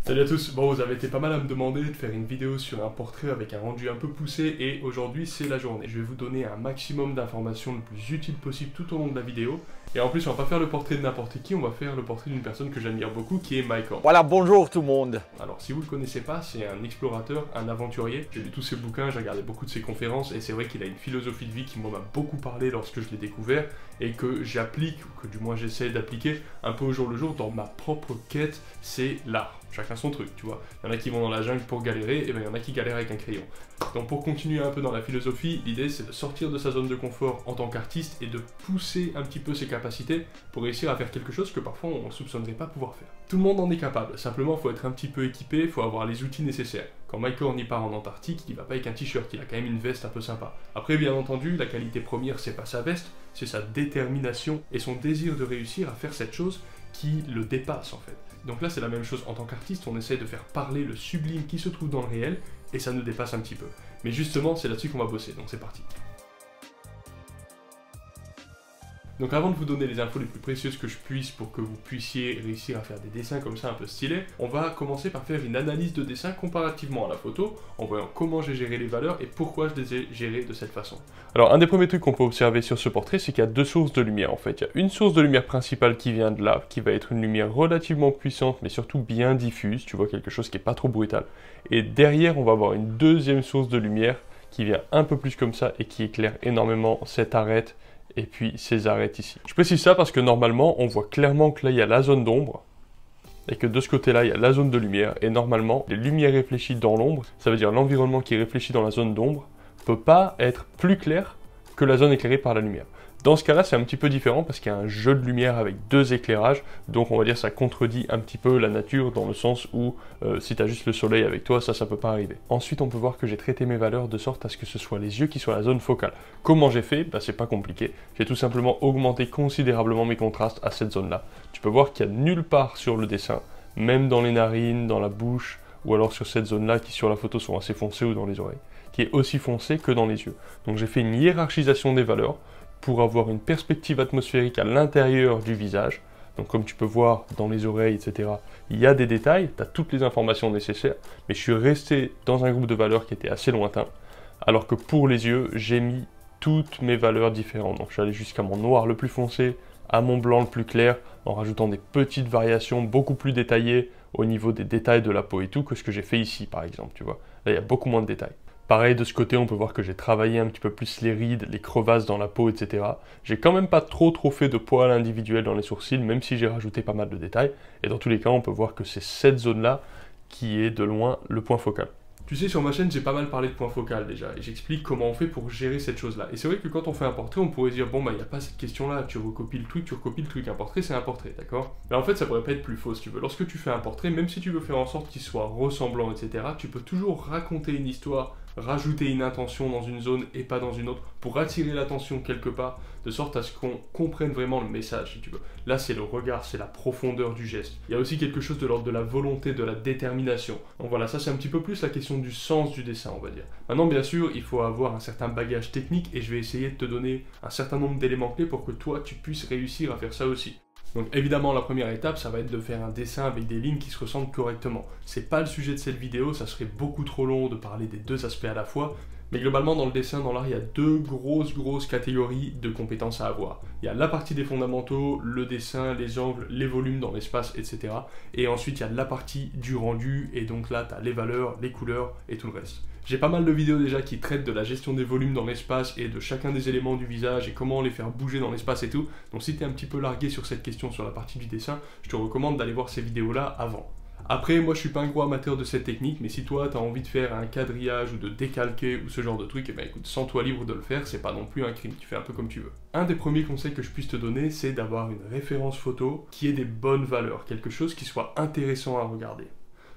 Salut à tous, bon vous avez été pas mal à me demander de faire une vidéo sur un portrait avec un rendu un peu poussé et aujourd'hui c'est la journée. Je vais vous donner un maximum d'informations le plus utile possible tout au long de la vidéo. Et en plus on va pas faire le portrait de n'importe qui, on va faire le portrait d'une personne que j'admire beaucoup qui est Mike Horn. Voilà, bonjour tout le monde. Alors si vous le connaissez pas, c'est un explorateur, un aventurier. J'ai lu tous ses bouquins, j'ai regardé beaucoup de ses conférences et c'est vrai qu'il a une philosophie de vie qui m'a beaucoup parlé lorsque je l'ai découvert et que j'applique, ou que du moins j'essaie d'appliquer un peu au jour le jour dans ma propre quête, c'est l'art. Chacun son truc, tu vois. Il y en a qui vont dans la jungle pour galérer, et bien il y en a qui galèrent avec un crayon. Donc pour continuer un peu dans la philosophie, l'idée c'est de sortir de sa zone de confort en tant qu'artiste et de pousser un petit peu ses capacités pour réussir à faire quelque chose que parfois on ne soupçonnerait pas pouvoir faire. Tout le monde en est capable, simplement il faut être un petit peu équipé, il faut avoir les outils nécessaires. Quand Mike Horn y part en Antarctique, il va pas avec un t-shirt, il a quand même une veste un peu sympa. Après bien entendu, la qualité première c'est pas sa veste, c'est sa détermination et son désir de réussir à faire cette chose qui le dépasse en fait. Donc là c'est la même chose en tant qu'artiste, on essaie de faire parler le sublime qui se trouve dans le réel, et ça nous dépasse un petit peu. Mais justement c'est là-dessus qu'on va bosser, donc c'est parti. Donc avant de vous donner les infos les plus précieuses que je puisse pour que vous puissiez réussir à faire des dessins comme ça un peu stylés, on va commencer par faire une analyse de dessin comparativement à la photo, en voyant comment j'ai géré les valeurs et pourquoi je les ai gérées de cette façon. Alors un des premiers trucs qu'on peut observer sur ce portrait, c'est qu'il y a deux sources de lumière en fait. Il y a une source de lumière principale qui vient de là, qui va être une lumière relativement puissante mais surtout bien diffuse, tu vois, quelque chose qui n'est pas trop brutal. Et derrière on va avoir une deuxième source de lumière qui vient un peu plus comme ça et qui éclaire énormément cette arête et puis ces arêtes ici. Je précise ça parce que normalement, on voit clairement que là, il y a la zone d'ombre, et que de ce côté-là, il y a la zone de lumière, et normalement, les lumières réfléchies dans l'ombre, ça veut dire l'environnement qui est réfléchi dans la zone d'ombre, peut pas être plus clair que la zone éclairée par la lumière. Dans ce cas-là, c'est un petit peu différent parce qu'il y a un jeu de lumière avec deux éclairages, donc on va dire ça contredit un petit peu la nature dans le sens où si tu as juste le soleil avec toi, ça peut pas arriver. Ensuite, on peut voir que j'ai traité mes valeurs de sorte à ce que ce soit les yeux qui soient la zone focale. Comment j'ai fait? Bah, c'est pas compliqué. J'ai tout simplement augmenté considérablement mes contrastes à cette zone-là. Tu peux voir qu'il n'y a nulle part sur le dessin, même dans les narines, dans la bouche, ou alors sur cette zone-là qui sur la photo sont assez foncées ou dans les oreilles, qui est aussi foncée que dans les yeux. Donc j'ai fait une hiérarchisation des valeurs pour avoir une perspective atmosphérique à l'intérieur du visage. Donc comme tu peux voir dans les oreilles, etc., il y a des détails, tu as toutes les informations nécessaires, mais je suis resté dans un groupe de valeurs qui était assez lointain, alors que pour les yeux, j'ai mis toutes mes valeurs différentes. Donc je suis allé jusqu'à mon noir le plus foncé, à mon blanc le plus clair, en rajoutant des petites variations beaucoup plus détaillées au niveau des détails de la peau et tout, que ce que j'ai fait ici par exemple, tu vois. Là, il y a beaucoup moins de détails. Pareil, de ce côté, on peut voir que j'ai travaillé un petit peu plus les rides, les crevasses dans la peau, etc. J'ai quand même pas trop fait de poils individuels dans les sourcils, même si j'ai rajouté pas mal de détails. Et dans tous les cas, on peut voir que c'est cette zone-là qui est de loin le point focal. Tu sais, sur ma chaîne, j'ai pas mal parlé de point focal déjà, et j'explique comment on fait pour gérer cette chose-là. Et c'est vrai que quand on fait un portrait, on pourrait dire, bon bah, il n'y a pas cette question-là, tu recopies le truc, un portrait, c'est un portrait, d'accord? Mais en fait, ça pourrait pas être plus faux, si tu veux. Lorsque tu fais un portrait, même si tu veux faire en sorte qu'il soit ressemblant, etc., tu peux toujours raconter une histoire, rajouter une intention dans une zone et pas dans une autre, pour attirer l'attention quelque part, de sorte à ce qu'on comprenne vraiment le message, si tu veux. Là, c'est le regard, c'est la profondeur du geste. Il y a aussi quelque chose de l'ordre de la volonté, de la détermination. Donc voilà, ça c'est un petit peu plus la question du sens du dessin, on va dire. Maintenant, bien sûr, il faut avoir un certain bagage technique et je vais essayer de te donner un certain nombre d'éléments clés pour que toi, tu puisses réussir à faire ça aussi. Donc évidemment, la première étape, ça va être de faire un dessin avec des lignes qui se ressemblent correctement. C'est pas le sujet de cette vidéo, ça serait beaucoup trop long de parler des deux aspects à la fois, mais globalement, dans le dessin, dans l'art, il y a deux grosses catégories de compétences à avoir. Il y a la partie des fondamentaux, le dessin, les angles, les volumes dans l'espace, etc. Et ensuite, il y a la partie du rendu, et donc là, tu as les valeurs, les couleurs et tout le reste. J'ai pas mal de vidéos déjà qui traitent de la gestion des volumes dans l'espace et de chacun des éléments du visage et comment les faire bouger dans l'espace et tout. Donc si tu es un petit peu largué sur cette question sur la partie du dessin, je te recommande d'aller voir ces vidéos-là avant. Après, moi je suis pas un gros amateur de cette technique, mais si toi tu as envie de faire un quadrillage ou de décalquer ou ce genre de truc, et ben écoute, sens-toi libre de le faire, c'est pas non plus un crime, tu fais un peu comme tu veux. Un des premiers conseils que je puisse te donner, c'est d'avoir une référence photo qui ait des bonnes valeurs, quelque chose qui soit intéressant à regarder.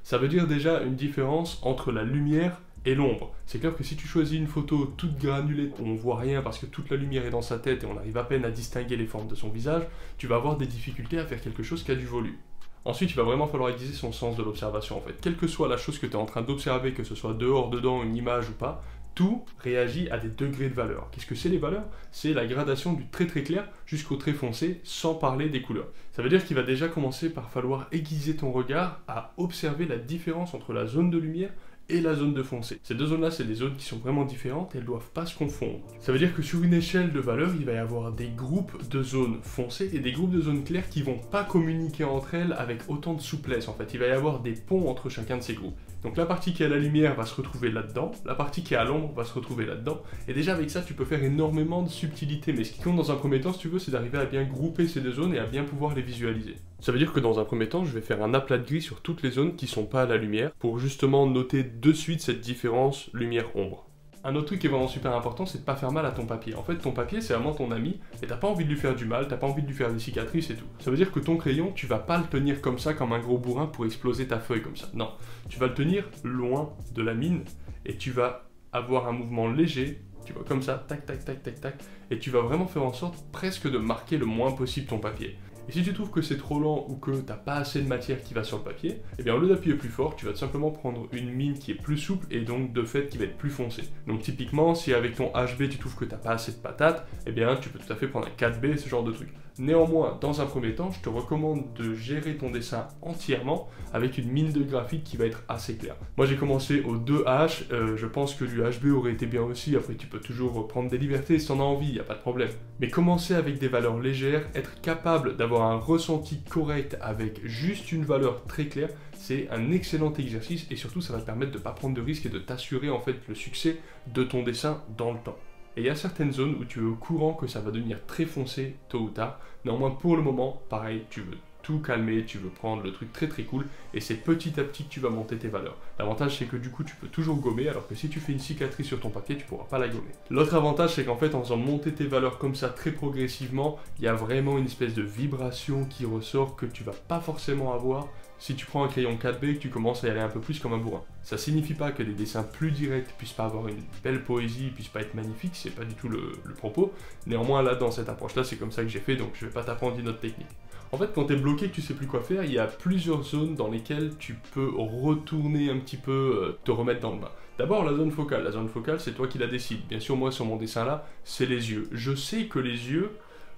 Ça veut dire déjà une différence entre la lumière et l'ombre. C'est clair que si tu choisis une photo toute granulée, où on voit rien parce que toute la lumière est dans sa tête et on arrive à peine à distinguer les formes de son visage, tu vas avoir des difficultés à faire quelque chose qui a du volume. Ensuite, il va vraiment falloir aiguiser son sens de l'observation en fait. Quelle que soit la chose que tu es en train d'observer, que ce soit dehors, dedans, une image ou pas, tout réagit à des degrés de valeur. Qu'est-ce que c'est les valeurs? C'est la gradation du très très clair jusqu'au très foncé, sans parler des couleurs. Ça veut dire qu'il va déjà commencer par falloir aiguiser ton regard à observer la différence entre la zone de lumière et la zone de foncé. Ces deux zones-là, c'est des zones qui sont vraiment différentes et elles ne doivent pas se confondre. Ça veut dire que sur une échelle de valeurs, il va y avoir des groupes de zones foncées et des groupes de zones claires qui ne vont pas communiquer entre elles avec autant de souplesse en fait. Il va y avoir des ponts entre chacun de ces groupes. Donc la partie qui est à la lumière va se retrouver là-dedans, la partie qui est à l'ombre va se retrouver là-dedans, et déjà avec ça tu peux faire énormément de subtilité, mais ce qui compte dans un premier temps si tu veux c'est d'arriver à bien grouper ces deux zones et à bien pouvoir les visualiser. Ça veut dire que dans un premier temps je vais faire un aplat de gris sur toutes les zones qui sont pas à la lumière, pour justement noter de suite cette différence lumière-ombre. Un autre truc qui est vraiment super important, c'est de pas faire mal à ton papier. En fait, ton papier, c'est vraiment ton ami, et t'as pas envie de lui faire du mal, t'as pas envie de lui faire des cicatrices et tout. Ça veut dire que ton crayon, tu vas pas le tenir comme ça, comme un gros bourrin pour exploser ta feuille comme ça. Non, tu vas le tenir loin de la mine, et tu vas avoir un mouvement léger, tu vois, comme ça, tac, tac, tac, tac, tac, et tu vas vraiment faire en sorte presque de marquer le moins possible ton papier. Et si tu trouves que c'est trop lent ou que t'as pas assez de matière qui va sur le papier, eh bien au lieu d'appuyer plus fort, tu vas tout simplement prendre une mine qui est plus souple et donc de fait qui va être plus foncée. Donc typiquement, si avec ton HB tu trouves que t'as pas assez de patates, eh bien tu peux tout à fait prendre un 4B, ce genre de truc. Néanmoins, dans un premier temps, je te recommande de gérer ton dessin entièrement avec une mine de graphite qui va être assez claire. Moi j'ai commencé au 2H, je pense que du HB aurait été bien aussi, après tu peux toujours prendre des libertés si t'en as envie, y a pas de problème. Mais commencer avec des valeurs légères, être capable d'avoir un ressenti correct avec juste une valeur très claire, c'est un excellent exercice et surtout ça va te permettre de ne pas prendre de risques et de t'assurer en fait le succès de ton dessin dans le temps. Et il y a certaines zones où tu es au courant que ça va devenir très foncé tôt ou tard. Néanmoins pour le moment, pareil, tu veux tout calmer, tu veux prendre le truc très très cool et c'est petit à petit que tu vas monter tes valeurs. L'avantage c'est que du coup tu peux toujours gommer alors que si tu fais une cicatrice sur ton papier tu pourras pas la gommer. L'autre avantage c'est qu'en fait en faisant monter tes valeurs comme ça très progressivement, il y a vraiment une espèce de vibration qui ressort que tu vas pas forcément avoir si tu prends un crayon 4B et que tu commences à y aller un peu plus comme un bourrin. Ça signifie pas que des dessins plus directs puissent pas avoir une belle poésie, puissent pas être magnifiques, c'est pas du tout le propos. Néanmoins là dans cette approche là c'est comme ça que j'ai fait donc je vais pas t'apprendre une autre technique. En fait, quand tu es bloqué et que tu sais plus quoi faire, il y a plusieurs zones dans lesquelles tu peux retourner un petit peu, te remettre dans le bain. D'abord, la zone focale. La zone focale, c'est toi qui la décides. Bien sûr, moi, sur mon dessin-là, c'est les yeux. Je sais que les yeux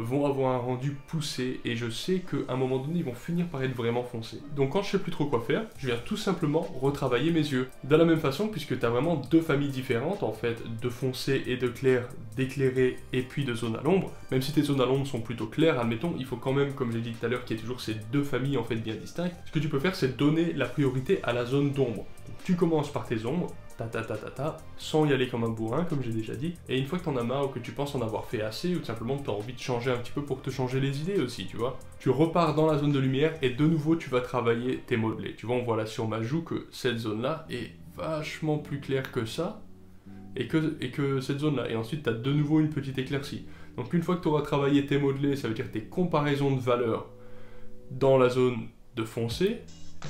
vont avoir un rendu poussé et je sais qu'à un moment donné, ils vont finir par être vraiment foncés. Donc quand je sais plus trop quoi faire, je viens tout simplement retravailler mes yeux. De la même façon, puisque tu as vraiment deux familles différentes, en fait, de foncé et de clair, d'éclairé et puis de zone à l'ombre. Même si tes zones à l'ombre sont plutôt claires, admettons, il faut quand même, comme j'ai dit tout à l'heure, qu'il y ait toujours ces deux familles en fait bien distinctes. Ce que tu peux faire, c'est donner la priorité à la zone d'ombre. Tu commences par tes ombres, sans y aller comme un bourrin, comme j'ai déjà dit, et une fois que t'en as marre ou que tu penses en avoir fait assez, ou tout simplement que t'as envie de changer un petit peu pour te changer les idées aussi, tu vois, tu repars dans la zone de lumière et de nouveau tu vas travailler tes modelés. Tu vois, on voit là sur ma joue que cette zone-là est vachement plus claire que ça, et que cette zone-là, et ensuite t'as de nouveau une petite éclaircie. Donc une fois que tu auras travaillé tes modelés, ça veut dire tes comparaisons de valeurs dans la zone de foncé,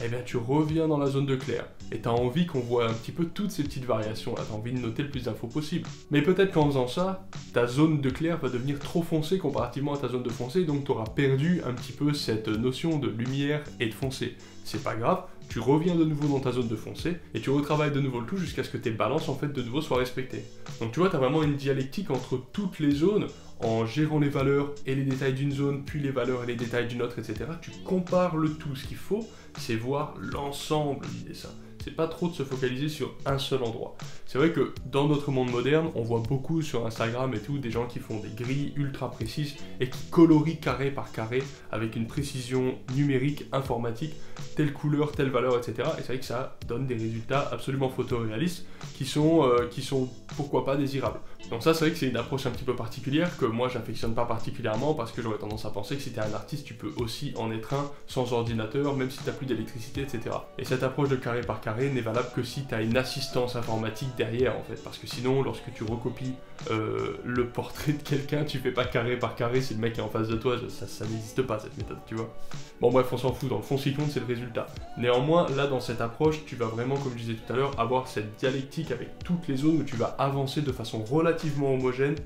eh bien tu reviens dans la zone de clair. Et tu as envie qu'on voit un petit peu toutes ces petites variations là, tu as envie de noter le plus d'infos possible. Mais peut-être qu'en faisant ça, ta zone de clair va devenir trop foncée comparativement à ta zone de foncé, donc tu auras perdu un petit peu cette notion de lumière et de foncé. C'est pas grave, tu reviens de nouveau dans ta zone de foncé, et tu retravailles de nouveau le tout jusqu'à ce que tes balances en fait de nouveau soient respectées. Donc tu vois, tu as vraiment une dialectique entre toutes les zones, en gérant les valeurs et les détails d'une zone, puis les valeurs et les détails d'une autre, etc. Tu compares le tout. Ce qu'il faut, c'est voir l'ensemble du dessin. C'est pas trop de se focaliser sur un seul endroit. C'est vrai que dans notre monde moderne, on voit beaucoup sur Instagram et tout, des gens qui font des grilles ultra précises et qui colorient carré par carré avec une précision numérique, informatique, telle couleur, telle valeur, etc. Et c'est vrai que ça donne des résultats absolument photoréalistes qui sont pourquoi pas désirables. Donc ça, c'est vrai que c'est une approche un petit peu particulière que moi j'affectionne pas particulièrement parce que j'aurais tendance à penser que si t'es un artiste, tu peux aussi en être un sans ordinateur, même si t'as plus d'électricité, etc. Et cette approche de carré par carré n'est valable que si t'as une assistance informatique derrière en fait, parce que sinon lorsque tu recopies le portrait de quelqu'un, tu fais pas carré par carré si le mec est en face de toi, ça n'existe pas cette méthode, tu vois. Bon bref, on s'en fout, dans le fond ce qui compte c'est le résultat. Néanmoins, là dans cette approche, tu vas vraiment, comme je disais tout à l'heure, avoir cette dialectique avec toutes les zones où tu vas avancer de façon relativement homogène,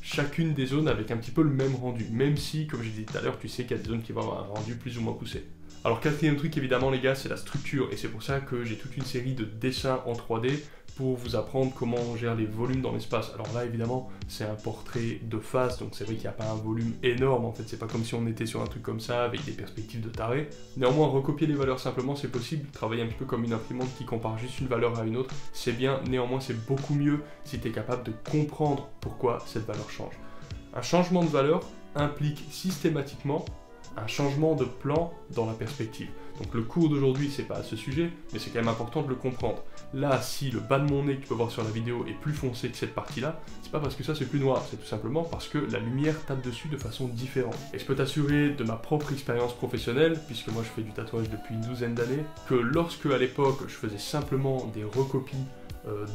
chacune des zones avec un petit peu le même rendu, même si, comme j'ai dit tout à l'heure, tu sais qu'il y a des zones qui vont avoir un rendu plus ou moins poussé. Alors quatrième truc évidemment les gars, c'est la structure, et c'est pour ça que j'ai toute une série de dessins en 3D pour vous apprendre comment on gère les volumes dans l'espace. Alors là, évidemment, c'est un portrait de face, donc c'est vrai qu'il n'y a pas un volume énorme, en fait, c'est pas comme si on était sur un truc comme ça, avec des perspectives de taré. Néanmoins, recopier les valeurs simplement, c'est possible. Travailler un petit peu comme une imprimante qui compare juste une valeur à une autre, c'est bien. Néanmoins, c'est beaucoup mieux si tu es capable de comprendre pourquoi cette valeur change. Un changement de valeur implique systématiquement un changement de plan dans la perspective. Donc le cours d'aujourd'hui, c'est pas à ce sujet, mais c'est quand même important de le comprendre. Là, si le bas de mon nez que tu peux voir sur la vidéo est plus foncé que cette partie-là, c'est pas parce que ça c'est plus noir, c'est tout simplement parce que la lumière tape dessus de façon différente. Et je peux t'assurer de ma propre expérience professionnelle, puisque moi je fais du tatouage depuis une douzaine d'années, que lorsque à l'époque je faisais simplement des recopies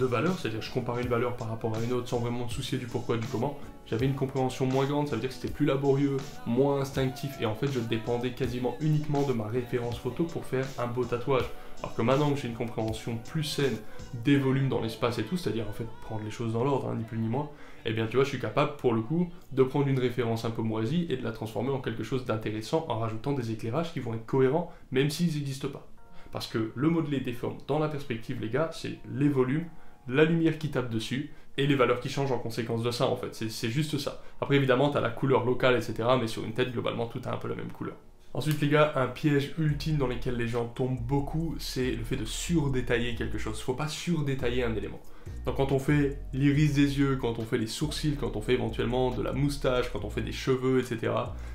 de valeurs, c'est-à-dire je comparais une valeur par rapport à une autre sans vraiment me soucier du pourquoi, du comment, j'avais une compréhension moins grande, ça veut dire que c'était plus laborieux, moins instinctif, et en fait je dépendais quasiment uniquement de ma référence photo pour faire un beau tatouage. Alors que maintenant que j'ai une compréhension plus saine des volumes dans l'espace et tout, c'est-à-dire en fait prendre les choses dans l'ordre, hein, ni plus ni moins, eh bien tu vois, je suis capable pour le coup de prendre une référence un peu moisie et de la transformer en quelque chose d'intéressant en rajoutant des éclairages qui vont être cohérents même s'ils n'existent pas. Parce que le modeler des formes dans la perspective, les gars, c'est les volumes, la lumière qui tape dessus, et les valeurs qui changent en conséquence de ça, en fait. C'est juste ça. Après, évidemment, tu as la couleur locale, etc., mais sur une tête, globalement, tout a un peu la même couleur. Ensuite, les gars, un piège ultime dans lequel les gens tombent beaucoup, c'est le fait de surdétailler quelque chose. Faut pas surdétailler un élément. Donc quand on fait l'iris des yeux, quand on fait les sourcils, quand on fait éventuellement de la moustache, quand on fait des cheveux, etc.,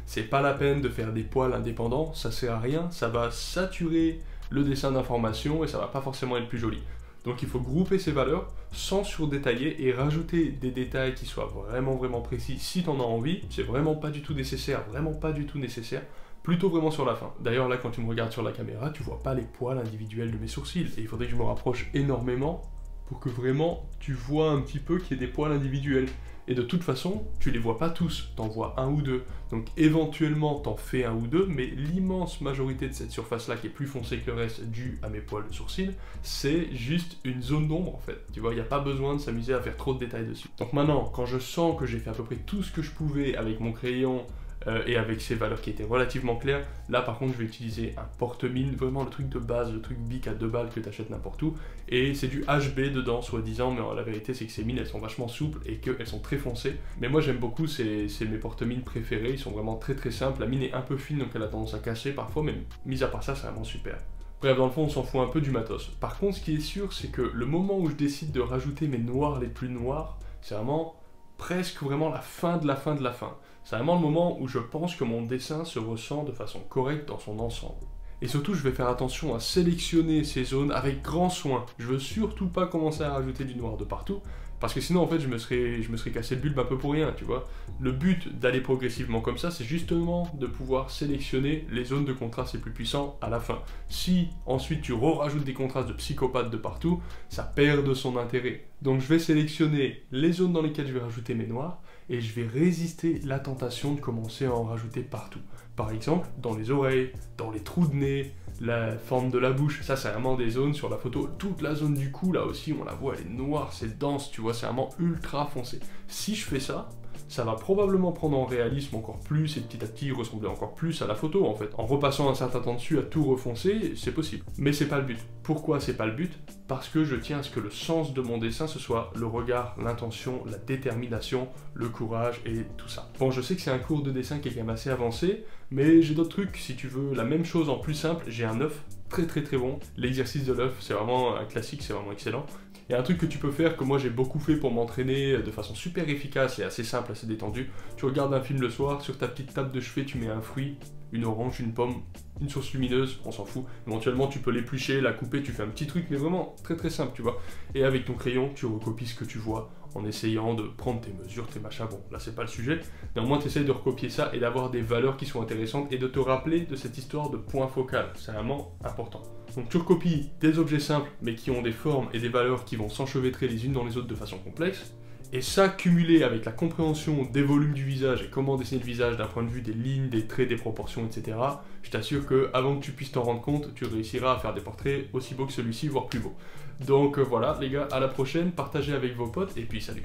c'est pas la peine de faire des poils indépendants, ça sert à rien, ça va saturer le dessin d'information et ça va pas forcément être plus joli. Donc il faut grouper ces valeurs sans surdétailler et rajouter des détails qui soient vraiment précis si tu en as envie. C'est vraiment pas du tout nécessaire, plutôt vraiment sur la fin. D'ailleurs là quand tu me regardes sur la caméra, tu vois pas les poils individuels de mes sourcils et il faudrait que je me rapproche énormément pour que vraiment tu vois un petit peu qu'il y ait des poils individuels. Et de toute façon, tu les vois pas tous, t'en vois un ou deux. Donc éventuellement, t'en fais un ou deux, mais l'immense majorité de cette surface-là, qui est plus foncée que le reste, due à mes poils de sourcils, c'est juste une zone d'ombre en fait. Tu vois, il n'y a pas besoin de s'amuser à faire trop de détails dessus. Donc maintenant, quand je sens que j'ai fait à peu près tout ce que je pouvais avec mon crayon, et avec ces valeurs qui étaient relativement claires, là par contre je vais utiliser un porte-mine, vraiment le truc de base, le truc bic à 2 balles que tu achètes n'importe où, et c'est du HB dedans soi-disant, mais la vérité c'est que ces mines elles sont vachement souples et qu'elles sont très foncées, mais moi j'aime beaucoup, c'est mes porte-mines préférés, ils sont vraiment très simples, la mine est un peu fine donc elle a tendance à casser parfois, mais mis à part ça c'est vraiment super. Bref, dans le fond, on s'en fout un peu du matos. Par contre, ce qui est sûr, c'est que le moment où je décide de rajouter mes noirs les plus noirs, c'est vraiment presque vraiment la fin de la fin de la fin. C'est vraiment le moment où je pense que mon dessin se ressent de façon correcte dans son ensemble. Et surtout, je vais faire attention à sélectionner ces zones avec grand soin. Je veux surtout pas commencer à rajouter du noir de partout, parce que sinon, en fait, je me serais cassé le bulbe un peu pour rien, tu vois. Le but d'aller progressivement comme ça, c'est justement de pouvoir sélectionner les zones de contraste les plus puissants à la fin. Si ensuite tu rajoutes des contrastes de psychopathe de partout, ça perd de son intérêt. Donc je vais sélectionner les zones dans lesquelles je vais rajouter mes noirs, et je vais résister la tentation de commencer à en rajouter partout. Par exemple, dans les oreilles, dans les trous de nez, la forme de la bouche, ça c'est vraiment des zones sur la photo. Toute la zone du cou, là aussi, on la voit, elle est noire, c'est dense, tu vois, c'est vraiment ultra foncé. Si je fais ça, ça va probablement prendre en réalisme encore plus et petit à petit ressembler encore plus à la photo en fait. En repassant un certain temps dessus à tout refoncer, c'est possible. Mais c'est pas le but. Pourquoi c'est pas le but? Parce que je tiens à ce que le sens de mon dessin ce soit le regard, l'intention, la détermination, le courage et tout ça. Bon, je sais que c'est un cours de dessin qui est quand même assez avancé, mais j'ai d'autres trucs. Si tu veux la même chose en plus simple, j'ai un œuf très bon. L'exercice de l'œuf, c'est vraiment un classique, c'est vraiment excellent. Il y a un truc que tu peux faire, que moi j'ai beaucoup fait pour m'entraîner de façon super efficace et assez simple, assez détendue. Tu regardes un film le soir, sur ta petite table de chevet, tu mets un fruit, une orange, une pomme, une source lumineuse, on s'en fout. Éventuellement tu peux l'éplucher, la couper, tu fais un petit truc, mais vraiment très simple, tu vois. Et avec ton crayon, tu recopies ce que tu vois en essayant de prendre tes mesures, tes machins. Bon, là c'est pas le sujet, mais au moins tu essayes de recopier ça et d'avoir des valeurs qui sont intéressantes et de te rappeler de cette histoire de point focal. C'est vraiment important. Donc tu recopies des objets simples mais qui ont des formes et des valeurs qui vont s'enchevêtrer les unes dans les autres de façon complexe. Et ça, cumulé avec la compréhension des volumes du visage et comment dessiner le visage d'un point de vue des lignes, des traits, des proportions, etc., je t'assure que avant que tu puisses t'en rendre compte, tu réussiras à faire des portraits aussi beaux que celui-ci, voire plus beaux. Donc voilà les gars, à la prochaine, partagez avec vos potes et puis salut.